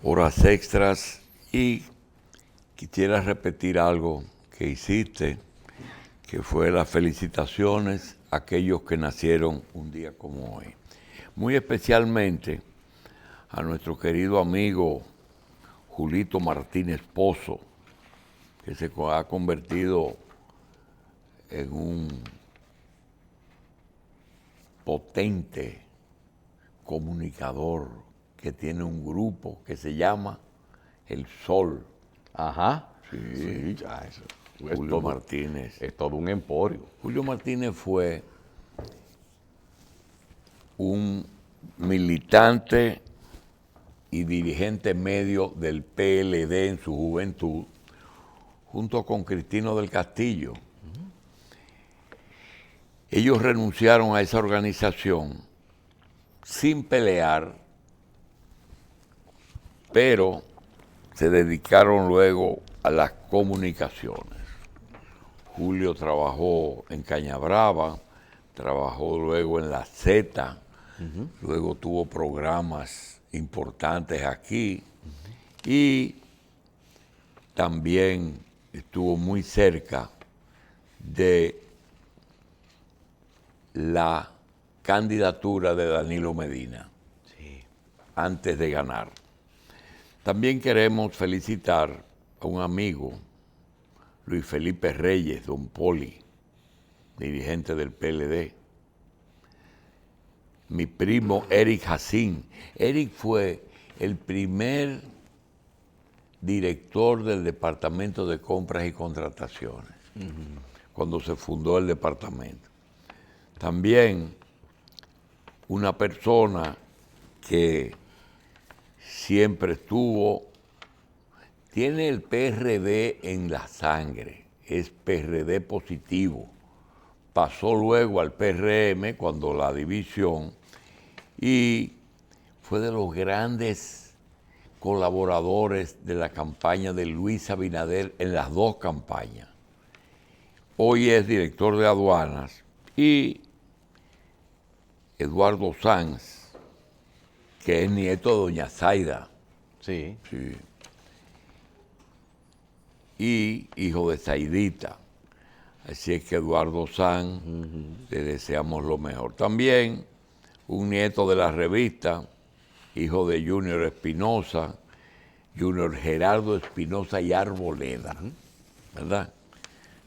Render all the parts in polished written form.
horas extras y quisiera repetir algo que hiciste, que fue las felicitaciones a aquellos que nacieron un día como hoy. Muy especialmente a nuestro querido amigo Julito Martínez Pozo, que se ha convertido en un potente comunicador que tiene un grupo que se llama El Sol. Ajá. Sí, Ya, eso. Julio Martínez. Es todo un emporio. Julio Martínez fue un militante y dirigente medio del PLD en su juventud, junto con Cristino del Castillo. Ellos renunciaron a esa organización sin pelear, pero se dedicaron luego a las comunicaciones. Julio trabajó en Cañabrava, trabajó luego en la Z, luego tuvo programas importantes aquí y también estuvo muy cerca de la candidatura de Danilo Medina antes de ganar. También queremos felicitar a un amigo, Luis Felipe Reyes, don Poli, dirigente del PLD. Mi primo Eric Jacín. Eric fue el primer director del Departamento de Compras y Contrataciones, cuando se fundó el departamento. También una persona que siempre tiene el PRD en la sangre, es PRD positivo. Pasó luego al PRM cuando la división y fue de los grandes colaboradores de la campaña de Luis Abinader en las dos campañas. Hoy es director de aduanas y Eduardo Sanz, que es nieto de doña Zaida. Sí. Sí. Y hijo de Zaidita. Así es que Eduardo Sanz, le deseamos lo mejor. También un nieto de la revista, hijo de Junior Espinosa, Junior Gerardo Espinosa y Arboleda, ¿verdad?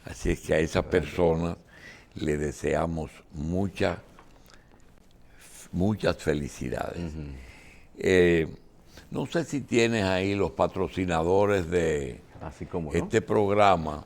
Así es que a esa persona le deseamos muchas felicidades. No sé si tienes ahí los patrocinadores de Así como este programa,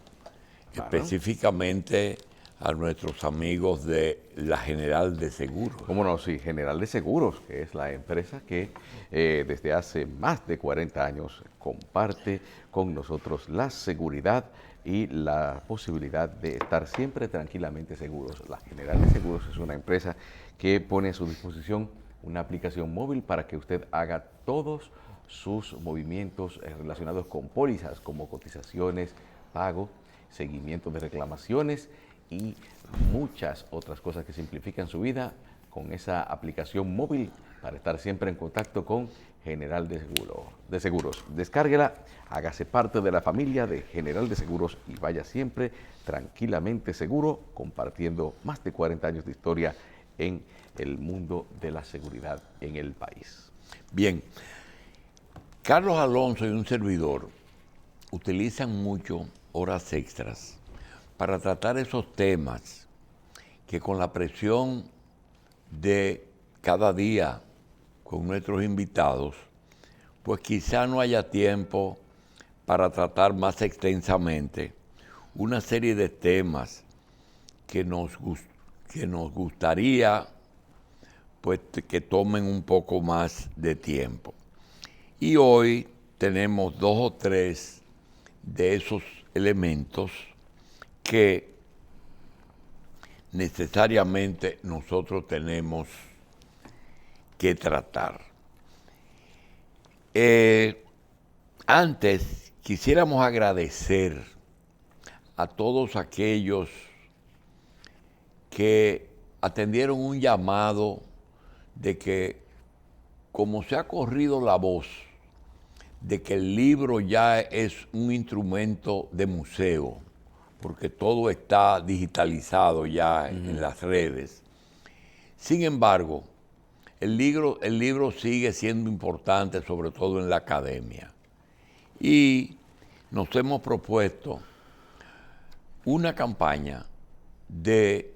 Claro. específicamente a nuestros amigos de la General de Seguros. ¿Cómo no? Sí, General de Seguros, que es la empresa que desde hace más de 40 años comparte con nosotros la seguridad y la posibilidad de estar siempre tranquilamente seguros. La General de Seguros es una empresa que pone a su disposición una aplicación móvil para que usted haga todos sus movimientos relacionados con pólizas, como cotizaciones, pago, seguimiento de reclamaciones y muchas otras cosas que simplifican su vida con esa aplicación móvil para estar siempre en contacto con General de Seguros. Descárguela, hágase parte de la familia de General de Seguros y vaya siempre tranquilamente seguro, compartiendo más de 40 años de historia en el mundo de la seguridad en el país. Bien, Carlos Alonso y un servidor utilizan mucho horas extras para tratar esos temas que con la presión de cada día con nuestros invitados, pues quizá no haya tiempo para tratar más extensamente una serie de temas que nos gustaría pues que tomen un poco más de tiempo. Y hoy tenemos dos o tres de esos elementos que necesariamente nosotros tenemos que tratar. Antes quisiéramos agradecer a todos aquellos que atendieron un llamado de que, como se ha corrido la voz de que el libro ya es un instrumento de museo, porque todo está digitalizado ya en las redes. Sin embargo, el libro sigue siendo importante, sobre todo en la academia. Y nos hemos propuesto una campaña de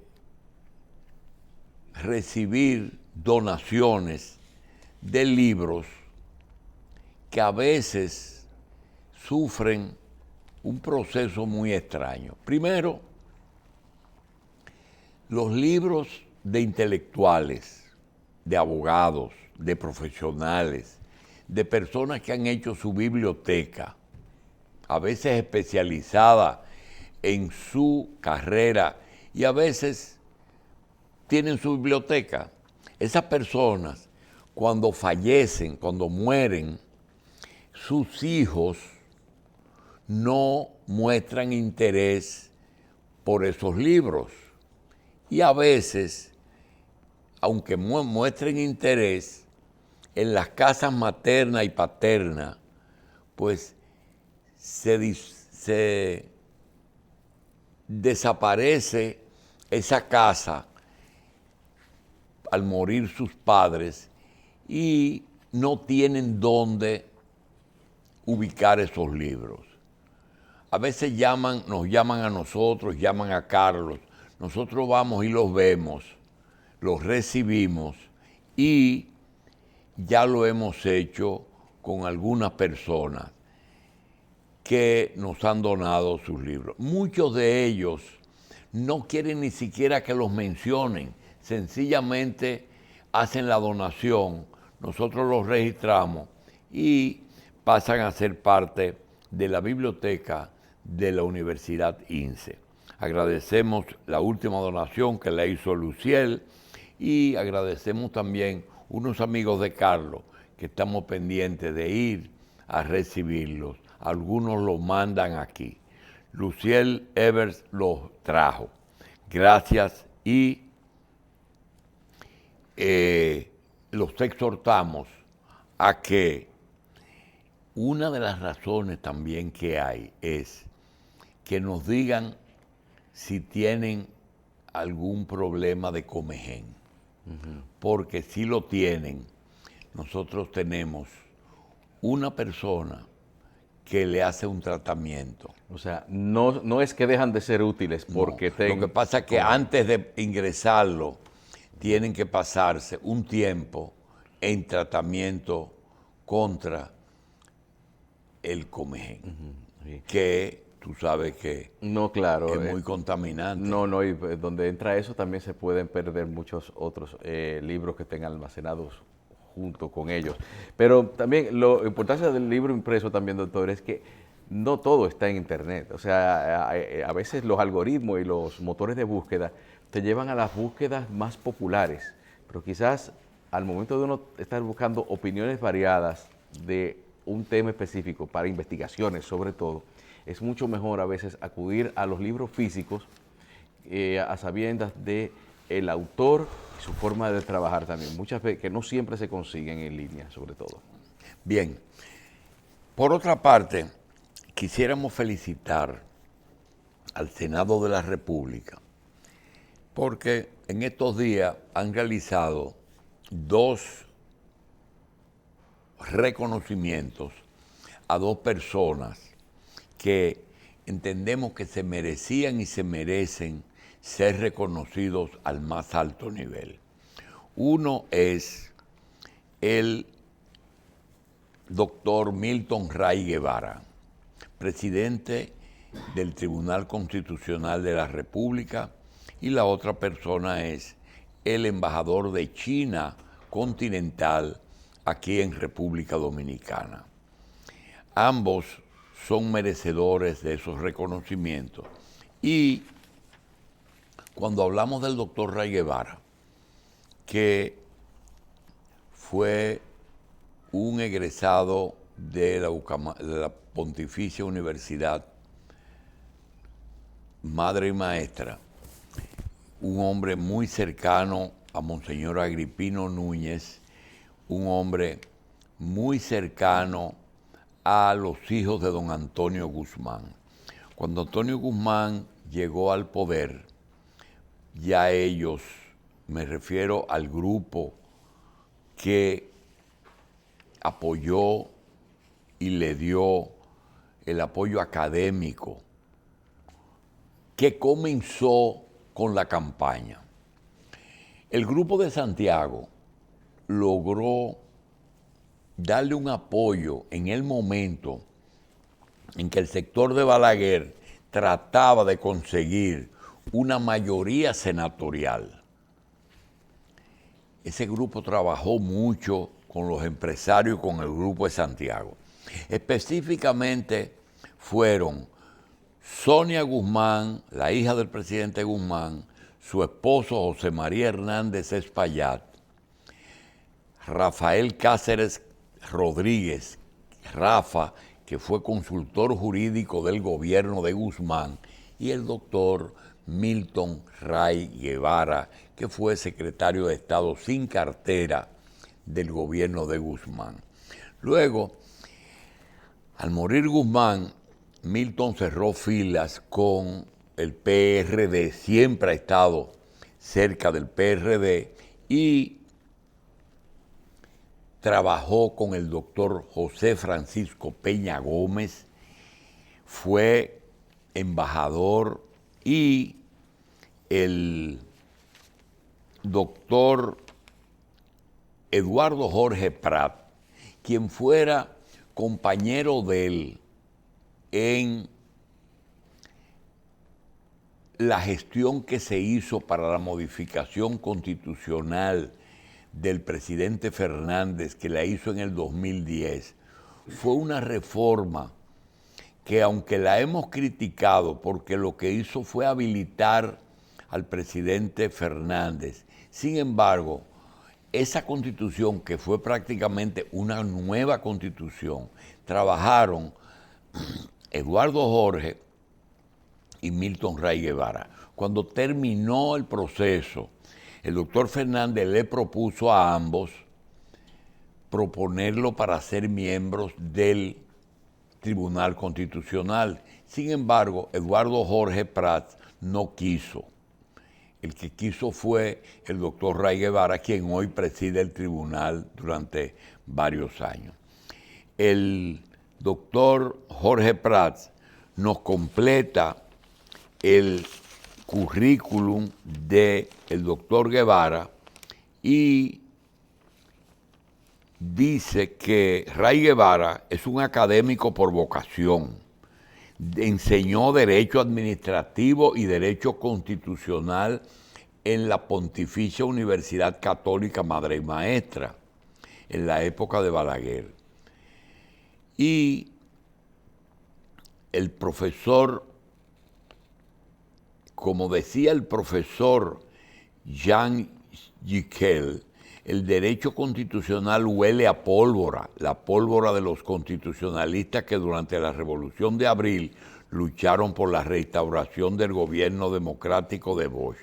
recibir donaciones de libros que a veces sufren un proceso muy extraño. Primero, los libros de intelectuales, de abogados, de profesionales, de personas que han hecho su biblioteca, a veces especializada en su carrera y a veces tienen su biblioteca. Esas personas, cuando fallecen, cuando mueren, sus hijos no muestran interés por esos libros. Y a veces, aunque muestren interés, en las casas materna y paterna, pues se desaparece esa casa al morir sus padres y no tienen dónde ubicar esos libros. A veces nos llaman a nosotros, llaman a Carlos. Nosotros vamos y los vemos, los recibimos y ya lo hemos hecho con algunas personas que nos han donado sus libros. Muchos de ellos no quieren ni siquiera que los mencionen, sencillamente hacen la donación, nosotros los registramos y pasan a ser parte de la biblioteca de la Universidad INSE. Agradecemos la última donación que la hizo Luciel y agradecemos también unos amigos de Carlos que estamos pendientes de ir a recibirlos. Algunos los mandan aquí. Luciel Evers los trajo. Gracias y los exhortamos a que una de las razones también que hay es que nos digan si tienen algún problema de comején. Porque si lo tienen, nosotros tenemos una persona que le hace un tratamiento. O sea, no es que dejan de ser útiles porque Lo que pasa es que antes de ingresarlo, tienen que pasarse un tiempo en tratamiento contra el comején, que tú sabes que claro, es muy contaminante. Y donde entra eso también se pueden perder muchos otros libros que tengan almacenados junto con ellos. Pero también la importancia del libro impreso también, doctor, es que no todo está en Internet. O sea, a veces los algoritmos y los motores de búsqueda te llevan a las búsquedas más populares, pero quizás al momento de uno estar buscando opiniones variadas de un tema específico para investigaciones sobre todo, es mucho mejor a veces acudir a los libros físicos a sabiendas de el autor y su forma de trabajar también, muchas veces que no siempre se consiguen en línea sobre todo. Bien, por otra parte, quisiéramos felicitar al Senado de la República porque en estos días han realizado 2 reconocimientos a 2 personas que entendemos que se merecían y se merecen ser reconocidos al más alto nivel. Uno es el doctor Milton Ray Guevara, presidente del Tribunal Constitucional de la República, y la otra persona es el embajador de China continental aquí en República Dominicana. Ambos son merecedores de esos reconocimientos. Y cuando hablamos del doctor Ray Guevara, que fue un egresado de la Pontificia Universidad, madre y maestra, un hombre muy cercano a Monseñor Agripino Núñez, un hombre muy cercano a los hijos de don Antonio Guzmán. Cuando Antonio Guzmán llegó al poder, ya ellos, me refiero al grupo que apoyó y le dio el apoyo académico, que comenzó con la campaña. El Grupo de Santiago logró darle un apoyo en el momento en que el sector de Balaguer trataba de conseguir una mayoría senatorial. Ese grupo trabajó mucho con los empresarios y con el Grupo de Santiago. Específicamente fueron Sonia Guzmán, la hija del presidente Guzmán, su esposo José María Hernández Espaillat, Rafael Cáceres Rodríguez, Rafa, que fue consultor jurídico del gobierno de Guzmán, y el doctor Milton Ray Guevara, que fue secretario de Estado sin cartera del gobierno de Guzmán. Luego, al morir Guzmán, Milton cerró filas con el PRD, siempre ha estado cerca del PRD, y trabajó con el doctor José Francisco Peña Gómez, fue embajador, y el doctor Eduardo Jorge Prat, quien fuera compañero de él en la gestión que se hizo para la modificación constitucional del presidente Fernández, que la hizo en el 2010, fue una reforma que, aunque la hemos criticado porque lo que hizo fue habilitar al presidente Fernández, sin embargo, esa constitución, que fue prácticamente una nueva constitución, trabajaron Eduardo Jorge y Milton Ray Guevara. Cuando terminó el proceso, el doctor Fernández le propuso a ambos proponerlo para ser miembros del Tribunal Constitucional. Sin embargo, Eduardo Jorge Prats no quiso. El que quiso fue el doctor Ray Guevara, quien hoy preside el tribunal durante varios años. El doctor Jorge Prats nos completa el currículum del doctor Guevara y dice que Ray Guevara es un académico por vocación. Enseñó Derecho Administrativo y Derecho Constitucional en la Pontificia Universidad Católica Madre y Maestra, en la época de Balaguer. Y el profesor, como decía el profesor Jean Gicquel, el derecho constitucional huele a pólvora, la pólvora de los constitucionalistas que durante la Revolución de Abril lucharon por la restauración del gobierno democrático de Bosch.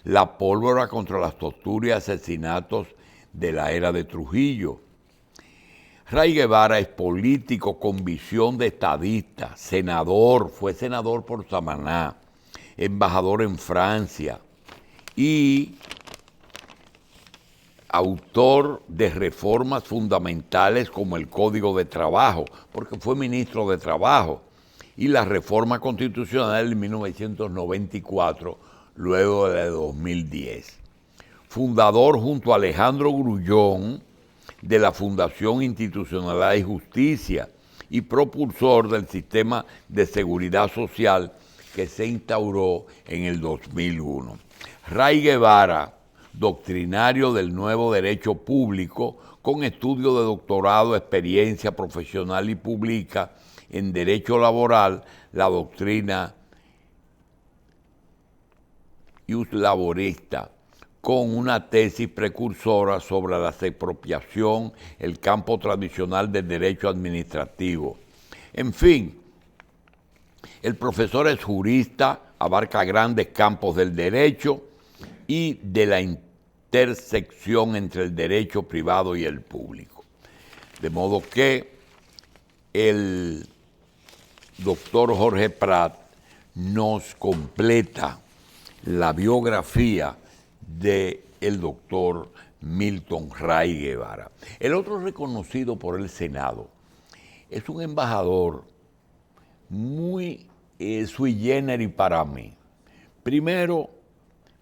La pólvora contra las torturas y asesinatos de la era de Trujillo. Ray Guevara es político con visión de estadista, senador, fue senador por Samaná, embajador en Francia y autor de reformas fundamentales como el Código de Trabajo, porque fue ministro de Trabajo, y la reforma constitucional de 1994, luego de 2010. Fundador junto a Alejandro Grullón de la Fundación Institucionalidad y Justicia y propulsor del sistema de seguridad social que se instauró en el 2001. Ray Guevara, doctrinario del nuevo derecho público, con estudio de doctorado, experiencia profesional y pública en derecho laboral, la doctrina ius laborista, con una tesis precursora sobre la expropiación, el campo tradicional del derecho administrativo. En fin, el profesor es jurista, abarca grandes campos del derecho y de la intersección entre el derecho privado y el público. De modo que el doctor Jorge Prat nos completa la biografía del doctor Milton Ray Guevara. El otro reconocido por el Senado es un embajador muy sui generis para mí. Primero,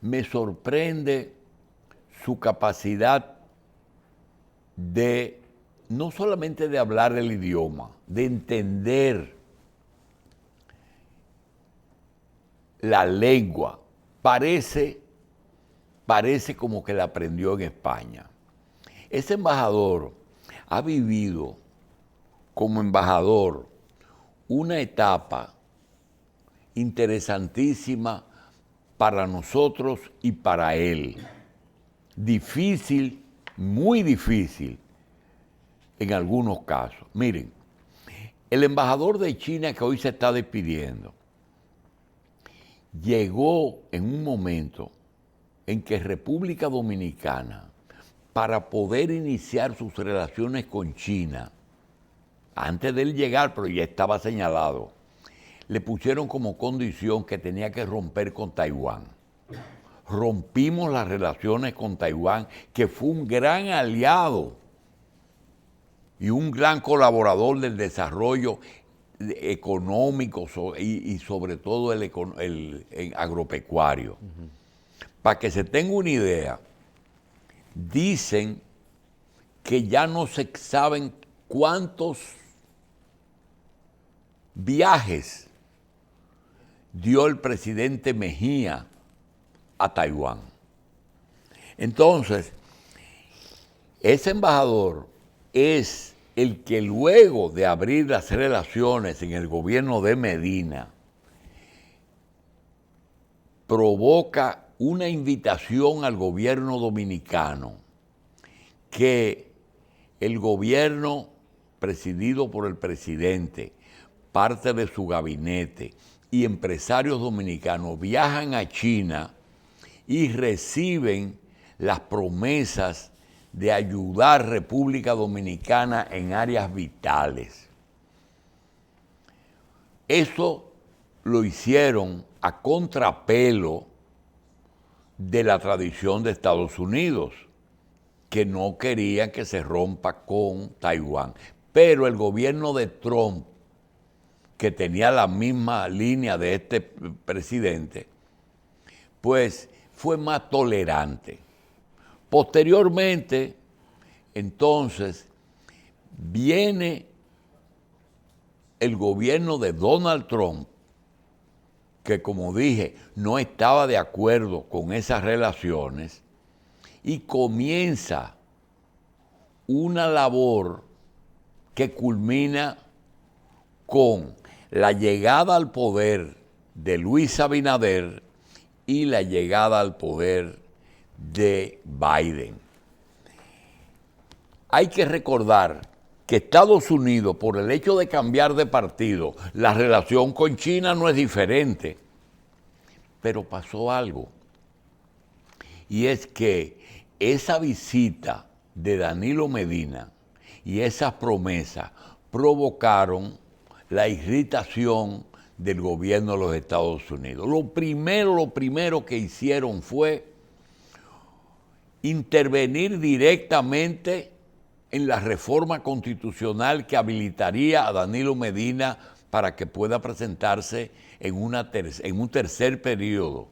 me sorprende su capacidad de no solamente de hablar el idioma, de entender la lengua. Parece como que la aprendió en España. Ese embajador ha vivido como embajador una etapa interesantísima para nosotros y para él. Difícil, muy difícil en algunos casos. Miren, el embajador de China que hoy se está despidiendo llegó en un momento en que República Dominicana, para poder iniciar sus relaciones con China, antes de él llegar, pero ya estaba señalado, le pusieron como condición que tenía que romper con Taiwán. Rompimos las relaciones con Taiwán, que fue un gran aliado y un gran colaborador del desarrollo económico y sobre todo el agropecuario. Para que se tenga una idea, dicen que ya no se saben cuántos viajes dio el presidente Mejía a Taiwán. Entonces, ese embajador es el que luego de abrir las relaciones en el gobierno de Medina, provoca una invitación al gobierno dominicano que el gobierno presidido por el presidente, parte de su gabinete y empresarios dominicanos viajan a China y reciben las promesas de ayudar a República Dominicana en áreas vitales. Eso lo hicieron a contrapelo de la tradición de Estados Unidos, que no querían que se rompa con Taiwán. Pero el gobierno de Trump, que tenía la misma línea de este presidente, pues fue más tolerante. Posteriormente, entonces, viene el gobierno de Donald Trump, que como dije, no estaba de acuerdo con esas relaciones, y comienza una labor que culmina con la llegada al poder de Luis Abinader y la llegada al poder de Biden. Hay que recordar que Estados Unidos, por el hecho de cambiar de partido, la relación con China no es diferente. Pero pasó algo, y es que esa visita de Danilo Medina y esas promesas provocaron la irritación del gobierno de los Estados Unidos. Lo primero que hicieron fue intervenir directamente en la reforma constitucional que habilitaría a Danilo Medina para que pueda presentarse en un tercer periodo.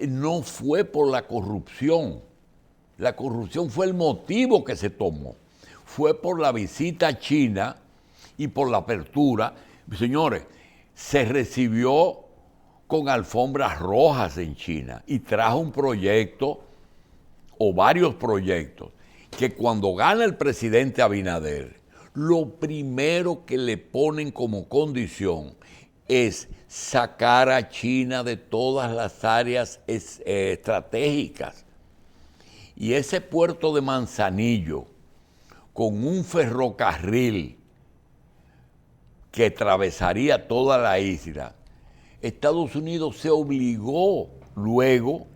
No fue por la corrupción fue el motivo que se tomó, fue por la visita a China y por la apertura. Señores, se recibió con alfombras rojas en China y trajo un proyecto o varios proyectos que cuando gana el presidente Abinader, lo primero que le ponen como condición es sacar a China de todas las áreas estratégicas. Y ese puerto de Manzanillo, con un ferrocarril que atravesaría toda la isla, Estados Unidos se obligó luego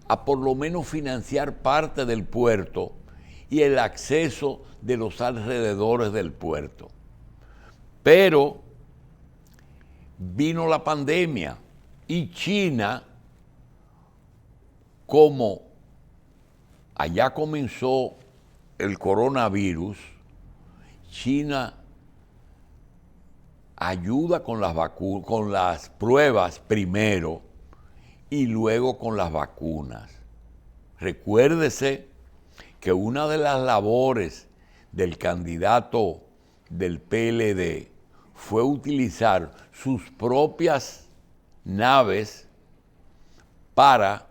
a por lo menos financiar parte del puerto y el acceso de los alrededores del puerto. Pero vino la pandemia y China, como allá comenzó el coronavirus, China ayuda con con las pruebas primero y luego con las vacunas. Recuérdese que una de las labores del candidato del PLD fue utilizar sus propias naves para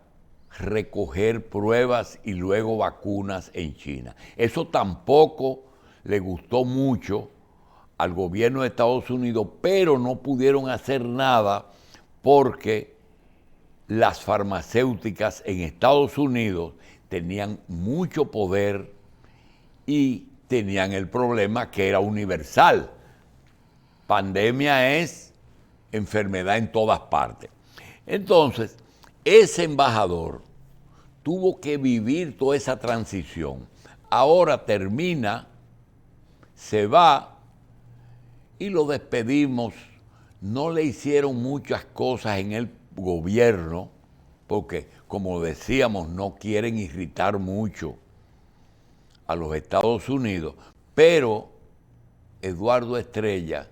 recoger pruebas y luego vacunas en China. Eso tampoco le gustó mucho al gobierno de Estados Unidos, pero no pudieron hacer nada porque las farmacéuticas en Estados Unidos tenían mucho poder y tenían el problema que era universal. Pandemia es enfermedad en todas partes. Entonces, ese embajador tuvo que vivir toda esa transición. Ahora termina, se va y lo despedimos. No le hicieron muchas cosas en el gobierno porque, como decíamos, no quieren irritar mucho a los Estados Unidos, pero Eduardo Estrella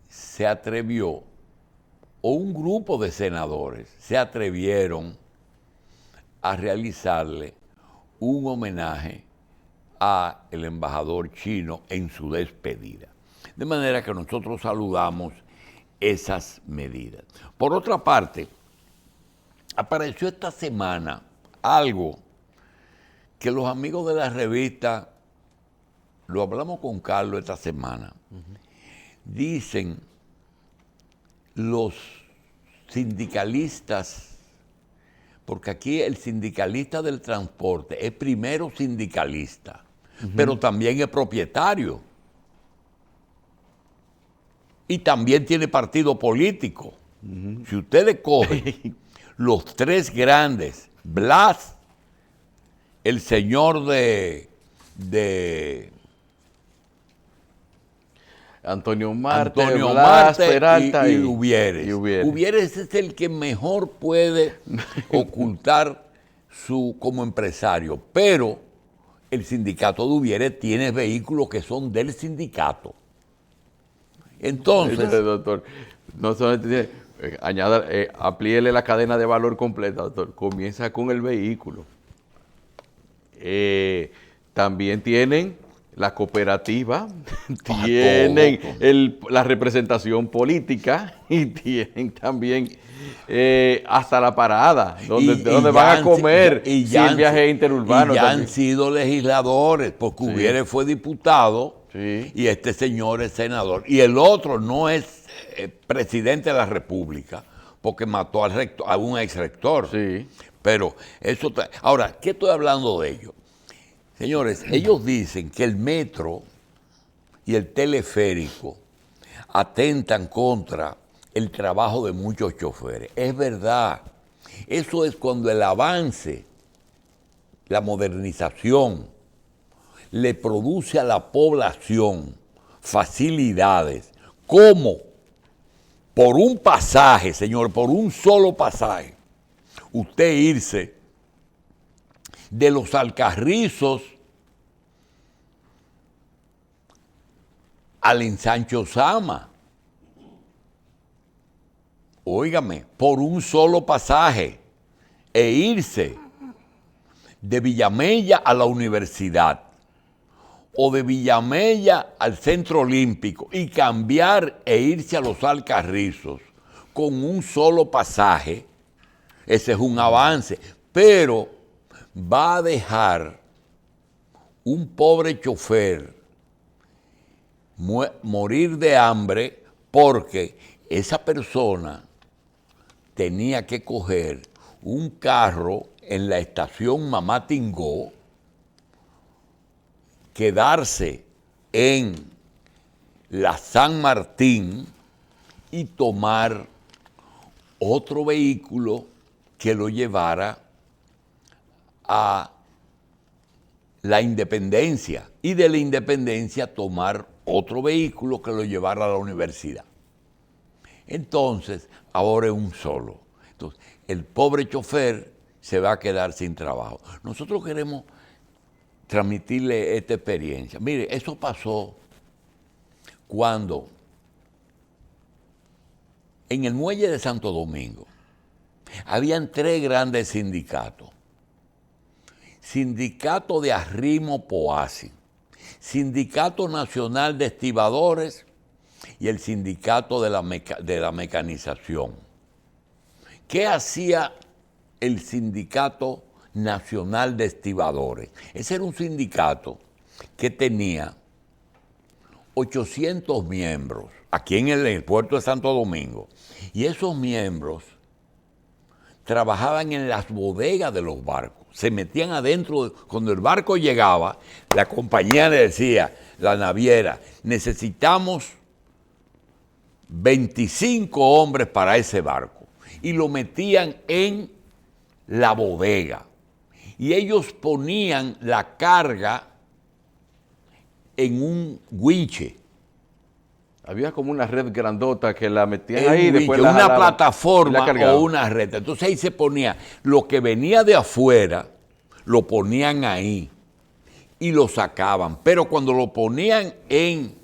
se atrevió, o un grupo de senadores se atrevieron a realizarle un homenaje a el embajador chino en su despedida. De manera que nosotros saludamos esas medidas. Por otra parte, apareció esta semana algo que los amigos de la revista, lo hablamos con Carlos esta semana, dicen los sindicalistas, porque aquí el sindicalista del transporte es primero sindicalista, pero también es propietario. Y también tiene partido político. Si ustedes cogen los tres grandes, Blas, el señor de Antonio Marte, Peralta y Uvieres. Uvieres es el que mejor puede ocultar como empresario, pero el sindicato de Uvieres tiene vehículos que son del sindicato. Entonces, doctor, no solamente tiene, amplíele la cadena de valor completa, doctor. Comienza con el vehículo. También tienen la cooperativa, tienen la representación política y tienen también hasta la parada, donde van a comer sin viaje interurbano. Y ya han sido legisladores, porque Uvieres fue diputado y este señor es senador. Y el otro no es presidente de la República, porque mató a un ex rector. Sí. Pero eso... Ahora, ¿qué estoy hablando de ellos? Señores, ellos dicen que el metro y el teleférico atentan contra el trabajo de muchos choferes. Es verdad. Eso es cuando el avance, la modernización, le produce a la población facilidades, como por un pasaje, señor, por un solo pasaje, usted irse de Los Alcarrizos al Ensanche Sama. Óigame, por un solo pasaje, e irse de Villamella a la universidad, o de Villamella al Centro Olímpico, y cambiar e irse a Los Alcarrizos con un solo pasaje. Ese es un avance, pero va a dejar un pobre chofer morir de hambre, porque esa persona tenía que coger un carro en la estación Mamá Tingó, quedarse en la San Martín y tomar otro vehículo que lo llevara a la independencia y de la independencia tomar otro vehículo que lo llevara a la universidad. Entonces, ahora es un solo. Entonces, el pobre chofer se va a quedar sin trabajo. Nosotros queremos transmitirle esta experiencia. Mire, eso pasó cuando en el muelle de Santo Domingo habían 3 grandes sindicatos. Sindicato de Arrimo Poasi, Sindicato Nacional de Estibadores y el Sindicato de la Mecanización. ¿Qué hacía el Sindicato Nacional de Estibadores? Ese era un sindicato que tenía 800 miembros aquí en el puerto de Santo Domingo. Y esos miembros trabajaban en las bodegas de los barcos. Se metían adentro. Cuando el barco llegaba, la compañía le decía, la naviera, necesitamos 25 hombres para ese barco. Y lo metían en la bodega. Y ellos ponían la carga en un winche. Había como una red grandota que la metían ahí, después una jalaban plataforma y la o una red. Entonces ahí se ponía lo que venía de afuera, lo ponían ahí y lo sacaban. Pero cuando lo ponían en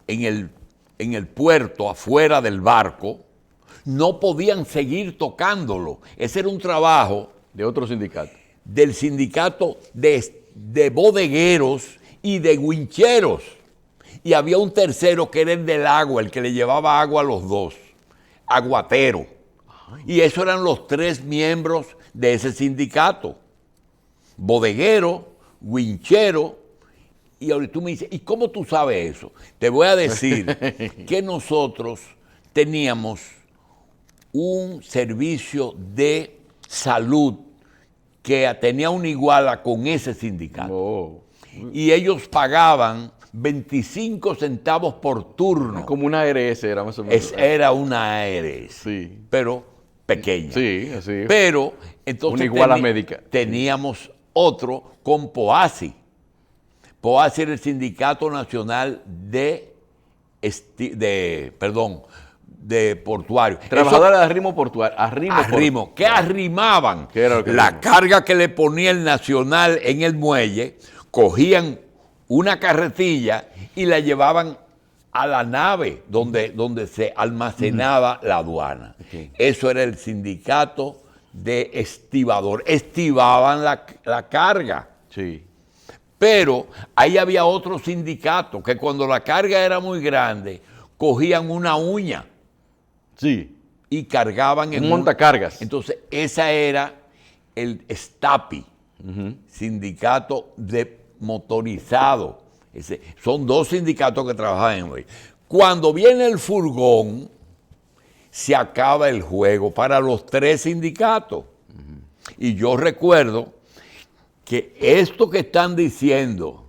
el puerto, afuera del barco, no podían seguir tocándolo. Ese era un trabajo de otro sindicato. Del sindicato de bodegueros y de wincheros. Y había un tercero que era el del agua, el que le llevaba agua a los dos, aguatero. Y esos eran los 3 miembros de ese sindicato. Bodeguero, winchero. Y ahorita tú me dices, ¿y cómo tú sabes eso? Te voy a decir que nosotros teníamos un servicio de salud que tenía una iguala con ese sindicato. Oh. Y ellos pagaban 25 centavos por turno. Como una ARS era más o menos. Era una ARS, sí, pero pequeña. Sí, así. Pero entonces una iguala médica. Teníamos otro con POASI. POASI era el Sindicato Nacional de Portuario. Trabajadores de arrimo portuario. Arrimo. ¿Qué arrimaban? ¿Qué era lo que la carga que le ponía el Nacional en el muelle, cogían una carretilla y la llevaban a la nave donde se almacenaba la aduana. Okay. Eso era el sindicato de estibador. Estibaban la carga. Sí. Pero ahí había otro sindicato que cuando la carga era muy grande, cogían una uña. Sí. Y cargaban en un montacargas. Entonces, esa era el STAPI, sindicato de motorizado. Son 2 sindicatos que trabajan hoy. Cuando viene el furgón, se acaba el juego para los 3 sindicatos. Y yo recuerdo que esto que están diciendo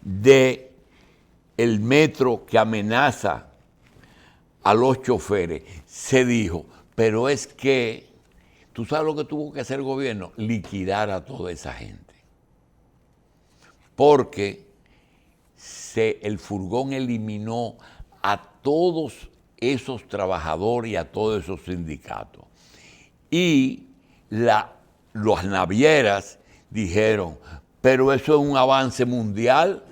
de el metro que amenaza a los choferes, se dijo, pero es que, ¿tú sabes lo que tuvo que hacer el gobierno? Liquidar a toda esa gente. Porque el furgón eliminó a todos esos trabajadores y a todos esos sindicatos. Y las navieras dijeron, pero eso es un avance mundial.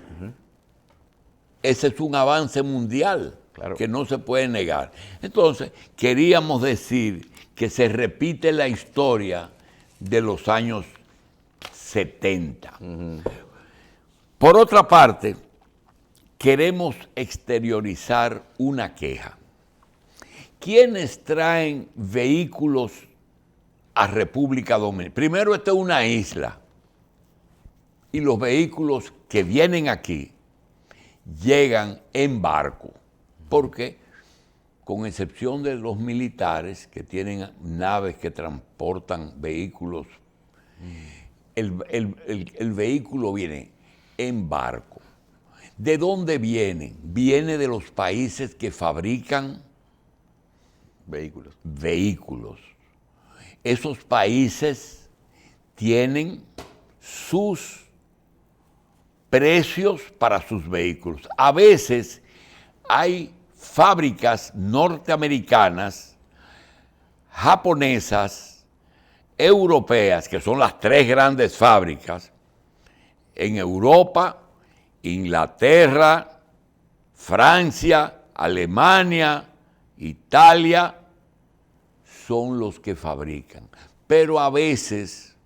Ese es un avance mundial. Claro. Que no se puede negar. Entonces, queríamos decir que se repite la historia de los años 70. Por otra parte, queremos exteriorizar una queja. ¿Quiénes traen vehículos a República Dominicana? Primero, esta es una isla. Y los vehículos que vienen aquí llegan en barco. Porque, con excepción de los militares que tienen naves que transportan vehículos, el vehículo viene en barco. ¿De dónde viene? Viene de los países que fabrican vehículos. Esos países tienen sus precios para sus vehículos. A veces hay fábricas norteamericanas, japonesas, europeas, que son las tres grandes fábricas, en Europa, Inglaterra, Francia, Alemania, Italia, son los que fabrican. Pero a veces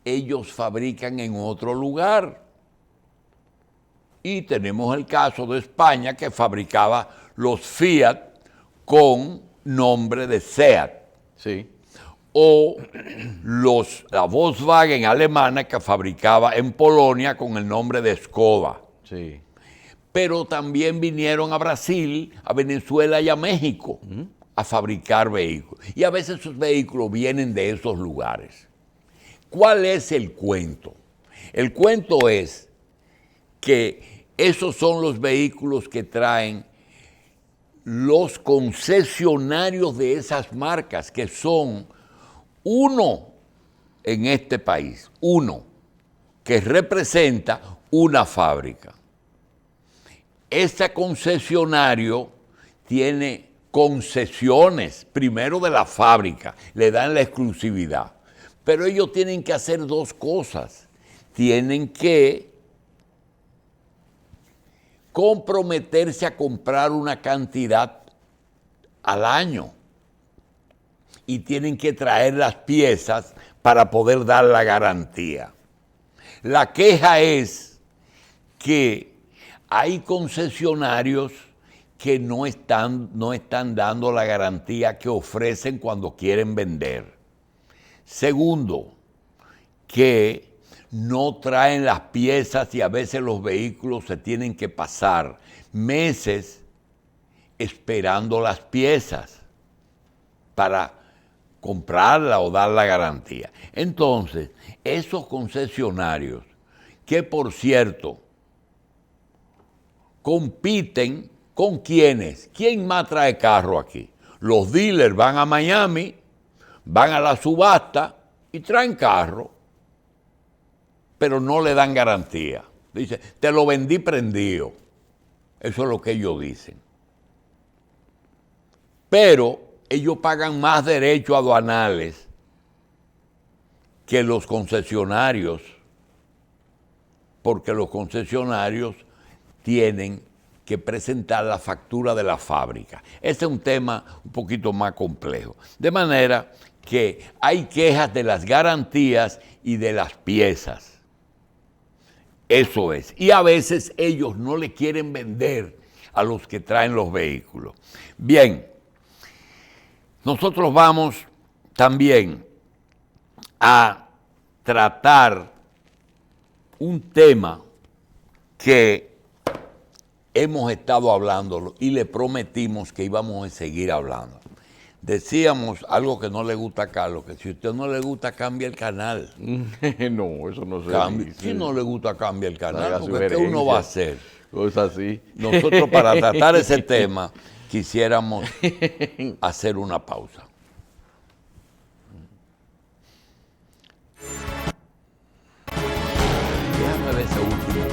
ellos fabrican en otro lugar. Y tenemos el caso de España, que fabricaba los Fiat con nombre de Seat. Sí. O la Volkswagen alemana, que fabricaba en Polonia con el nombre de Skoda. Sí. Pero también vinieron a Brasil, a Venezuela y a México a fabricar vehículos. Y a veces esos vehículos vienen de esos lugares. ¿Cuál es el cuento? El cuento es que esos son los vehículos que traen los concesionarios de esas marcas, que son uno en este país, uno que representa una fábrica. Este concesionario tiene concesiones, primero de la fábrica, le dan la exclusividad, pero ellos tienen que hacer dos cosas. Tienen que comprometerse a comprar una cantidad al año y tienen que traer las piezas para poder dar la garantía. La queja es que hay concesionarios que no están dando la garantía que ofrecen cuando quieren vender. Segundo, que no traen las piezas y a veces los vehículos se tienen que pasar meses esperando las piezas para comprarla o dar la garantía. Entonces, esos concesionarios, que por cierto, compiten con ¿quiénes? ¿Quién más trae carro aquí? Los dealers van a Miami, van a la subasta y traen carro, pero no le dan garantía. Dice, te lo vendí prendido. Eso es lo que ellos dicen. Pero ellos pagan más derechos aduanales que los concesionarios, porque los concesionarios tienen que presentar la factura de la fábrica. Este es un tema un poquito más complejo. De manera que hay quejas de las garantías y de las piezas. Eso es. Y a veces ellos no le quieren vender a los que traen los vehículos. Bien, nosotros vamos también a tratar un tema que hemos estado hablando y le prometimos que íbamos a seguir hablando. Decíamos algo que no le gusta a Carlos, que si a usted no le gusta, cambie el canal. No, eso no se dice. Si no le gusta, cambie el canal, Haga porque ¿qué uno va a hacer? Cosas así. Nosotros, para tratar ese tema, quisiéramos hacer una pausa. Déjame ver ese último.